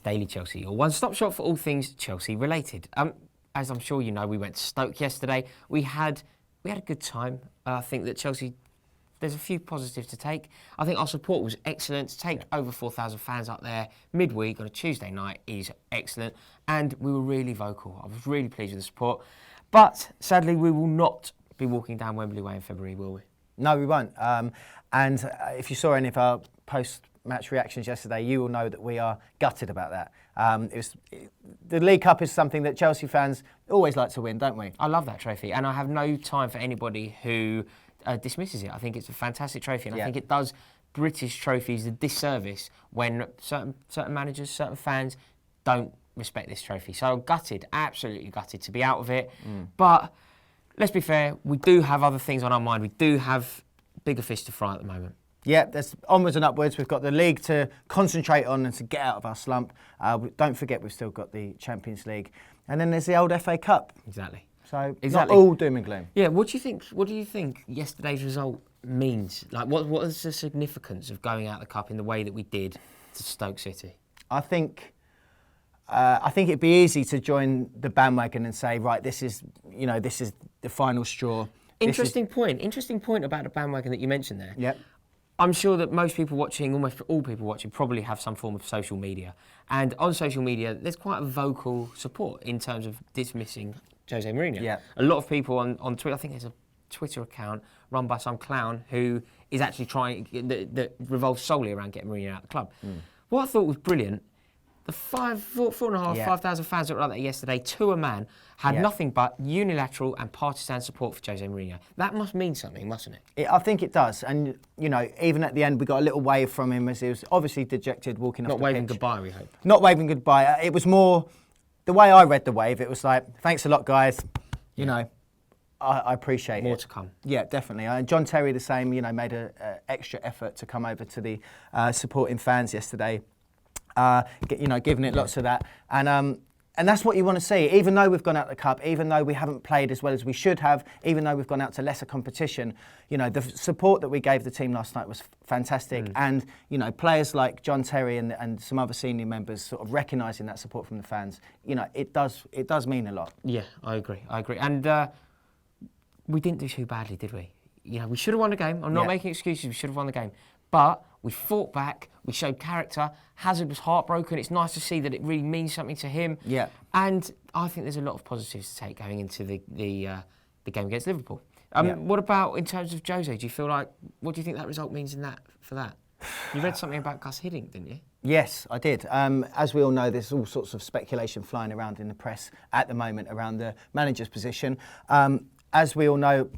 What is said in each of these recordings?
Daily Chelsea, your one-stop shop for all things Chelsea related. As I'm sure you know, we went to Stoke yesterday. We had a good time. I think that Chelsea, there's a few positives to take. I think our support was excellent. To take over 4,000 fans up there midweek on a Tuesday night is excellent. And we were really vocal. I was really pleased with the support. But sadly, we will not be walking down Wembley Way in February, will we? No, we won't. And if you saw any of our post-match reactions yesterday, you will know that we are gutted about that. The League Cup is something that Chelsea fans always like to win, don't we? I love that trophy, and I have no time for anybody who dismisses it. I think it's a fantastic trophy, and I think it does British trophies a disservice when certain managers, certain fans don't respect this trophy. So gutted, absolutely gutted to be out of it. But let's be fair, we do have other things on our mind. We do have bigger fish to fry at the moment. Yeah, there's onwards and upwards. We've got the league to concentrate on and to get out of our slump. Don't forget we've still got the Champions League. And then there's the old FA Cup. Exactly. So not all doom and gloom. Yeah, what do you think yesterday's result means? Like, what is the significance of going out of the Cup in the way that we did to Stoke City? I think it'd be easy to join the bandwagon and say, right, this is the final straw. Interesting point about the bandwagon that you mentioned there. Yep. I'm sure that most people watching, almost all people watching, probably have some form of social media. And on social media, there's quite a vocal support in terms of dismissing Jose Mourinho. Yeah. A lot of people on Twitter, I think there's a Twitter account run by some clown who is actually that revolves solely around getting Mourinho out of the club. What I thought was brilliant, the 5,000 fans that were out there yesterday, to a man, had nothing but unilateral and partisan support for Jose Mourinho. That must mean something, mustn't it? I think it does. And, even at the end, we got a little wave from him as he was obviously dejected walking off the pitch. Not waving goodbye, we hope. Not waving goodbye. It was more, the way I read the wave, it was like, thanks a lot, guys. I appreciate it. More to come. Yeah, definitely. John Terry, the same, made an extra effort to come over to the supporting fans yesterday. Giving it lots of that. And that's what you want to see. Even though we've gone out the Cup, even though we haven't played as well as we should have, even though we've gone out to lesser competition, the support that we gave the team last night was fantastic. And, players like John Terry and some other senior members sort of recognising that support from the fans, it does mean a lot. Yeah, I agree. And we didn't do too badly, did we? We should have won the game. I'm not making excuses. We should have won the game. But we fought back, we showed character. Hazard was heartbroken. It's nice to see that it really means something to him. Yeah. And I think there's a lot of positives to take going into the game against Liverpool. What about in terms of Jose? Do you feel like, what do you think that result means for that? You read something about Gus Hiddink, didn't you? Yes, I did. As we all know, there's all sorts of speculation flying around in the press at the moment around the manager's position. As we all know,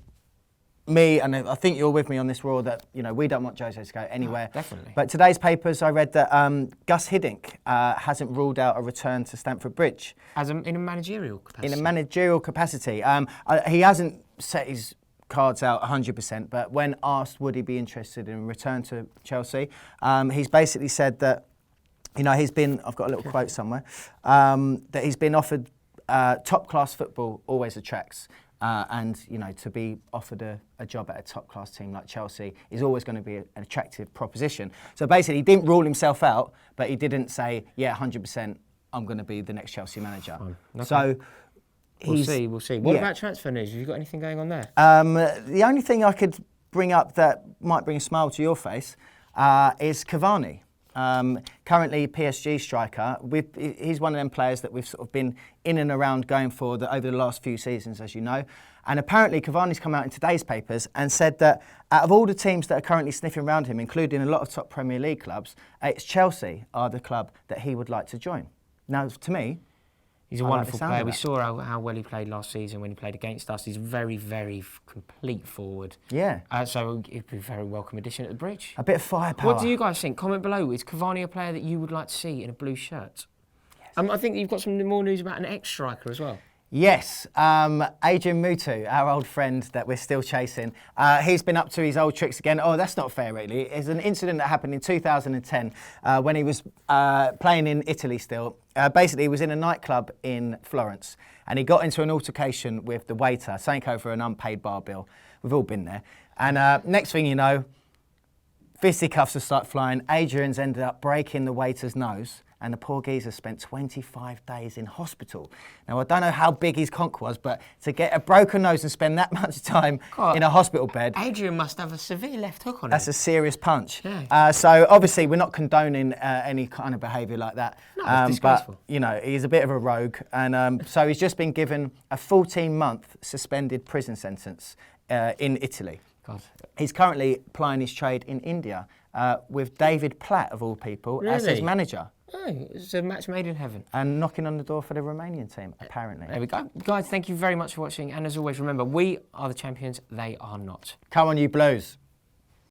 me, and I think you're with me on this, Raw, that we don't want Jose to go anywhere. No, definitely. But today's papers, I read that Gus Hiddink hasn't ruled out a return to Stamford Bridge. In a managerial capacity? In a managerial capacity. He hasn't set his cards out 100%, but when asked would he be interested in return to Chelsea, he's basically said that, he's been, I've got a little quote somewhere, that he's been offered top-class football always attracts. And to be offered a job at a top-class team like Chelsea is always going to be an attractive proposition. So basically, he didn't rule himself out, but he didn't say, 100%, I'm going to be the next Chelsea manager. Okay. So we'll see. What about transfer news? Have you got anything going on there? The only thing I could bring up that might bring a smile to your face is Cavani. Currently PSG striker. He's one of them players that we've sort of been in and around going for over the last few seasons, as you know. And apparently Cavani's come out in today's papers and said that out of all the teams that are currently sniffing around him, including a lot of top Premier League clubs, it's Chelsea are the club that he would like to join. Now, to me, he's a wonderful player. We saw how well he played last season when he played against us. He's a very, very complete forward. Yeah. So he'd be a very welcome addition at the Bridge. A bit of firepower. What do you guys think? Comment below. Is Cavani a player that you would like to see in a blue shirt? Yes. I think you've got some more news about an ex-striker as well. Yes, Adrian Mutu, our old friend that we're still chasing, he's been up to his old tricks again. Oh, that's not fair, really. It's an incident that happened in 2010 when he was playing in Italy still. Basically, he was in a nightclub in Florence and he got into an altercation with the waiter, something over an unpaid bar bill. We've all been there. And next thing you know, fisticuffs will start flying. Adrian's ended up breaking the waiter's nose and the poor geezer spent 25 days in hospital. Now, I don't know how big his conch was, but to get a broken nose and spend that much time God, in a hospital bed... Adrian must have a severe left hook on him. That's a serious punch. Yeah. So, obviously, we're not condoning any kind of behaviour like that. No, it's disgraceful. But, you know, he's a bit of a rogue. And so he's just been given a 14-month suspended prison sentence in Italy. God. He's currently plying his trade in India with David Platt, of all people, as his Really? manager. Oh, it's a match made in heaven. And knocking on the door for the Romanian team, apparently. There we go. Guys, thank you very much for watching. And as always, remember, we are the champions. They are not. Come on, you Blues.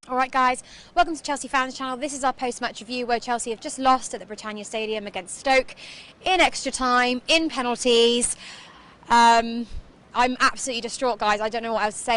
All right, guys, welcome to Chelsea Fans Channel. This is our post-match review where Chelsea have just lost at the Britannia Stadium against Stoke in extra time, in penalties. I'm absolutely distraught, guys. I don't know what else to say.